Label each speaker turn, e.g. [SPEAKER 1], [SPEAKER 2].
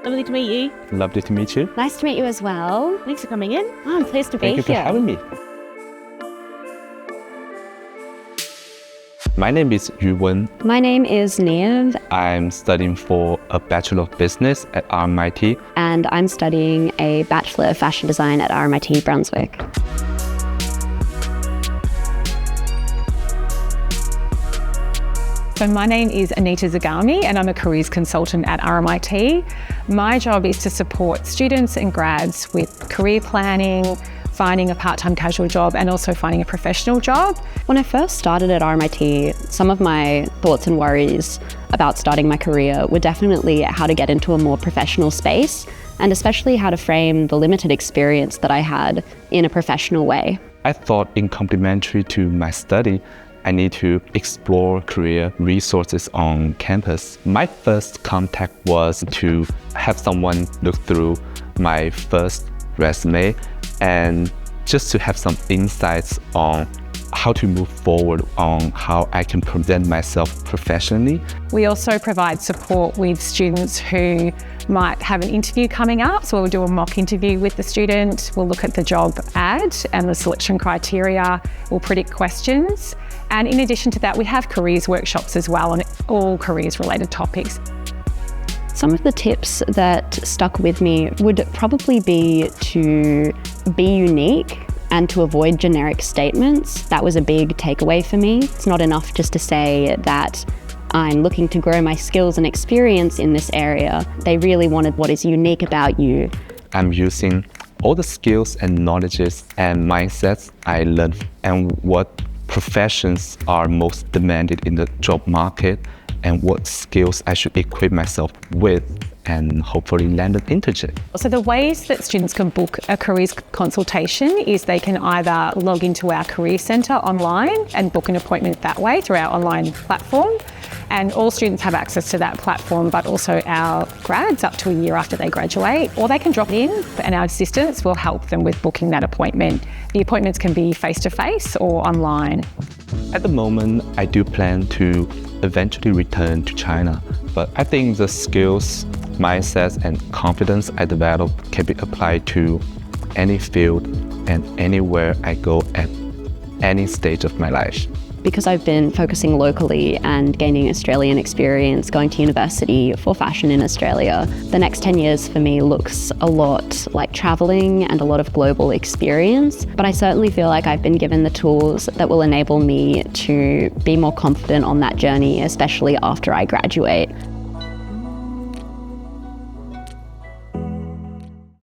[SPEAKER 1] Lovely to meet you.
[SPEAKER 2] Lovely to meet you.
[SPEAKER 3] Nice to meet you as well.
[SPEAKER 1] Thanks for coming in.
[SPEAKER 3] Oh, I'm pleased to be here.
[SPEAKER 2] Thank you for having me. My name is Yuwen.
[SPEAKER 3] My name is Niamh.
[SPEAKER 2] I'm studying for a Bachelor of Business at RMIT.
[SPEAKER 3] And I'm studying a Bachelor of Fashion Design at RMIT Brunswick.
[SPEAKER 4] So my name is Anita Zagami and I'm a careers consultant at RMIT. My job is to support students and grads with career planning, finding a part-time casual job and also finding a professional job.
[SPEAKER 3] When I first started at RMIT, some of my thoughts and worries about starting my career were definitely how to get into a more professional space and especially how to frame the limited experience that I had in a professional way.
[SPEAKER 2] I thought in complementary to my study, I need to explore career resources on campus. My first contact was to have someone look through my first resume and just to have some insights on how to move forward on how I can present myself professionally.
[SPEAKER 4] We also provide support with students who might have an interview coming up. So we'll do a mock interview with the student. We'll look at the job ad and the selection criteria. We'll predict questions. And in addition to that, we have careers workshops as well on all careers related topics.
[SPEAKER 3] Some of the tips that stuck with me would probably be to be unique and to avoid generic statements. That was a big takeaway for me. It's not enough just to say that I'm looking to grow my skills and experience in this area. They really wanted what is unique about you.
[SPEAKER 2] I'm using all the skills and knowledges and mindsets I learned and what professions are most demanded in the job market and what skills I should equip myself with and hopefully land an internship.
[SPEAKER 4] So the ways that students can book a careers consultation is they can either log into our Career Centre online and book an appointment that way through our online platform. And all students have access to that platform, but also our grads up to a year after they graduate, or they can drop in and our assistants will help them with booking that appointment. The appointments can be face-to-face or online.
[SPEAKER 2] At the moment, I do plan to eventually return to China, but I think the skills, mindsets, and confidence I develop can be applied to any field and anywhere I go at any stage of my life.
[SPEAKER 3] Because I've been focusing locally and gaining Australian experience, going to university for fashion in Australia, the next 10 years for me looks a lot like traveling and a lot of global experience. But I certainly feel like I've been given the tools that will enable me to be more confident on that journey, especially after I graduate.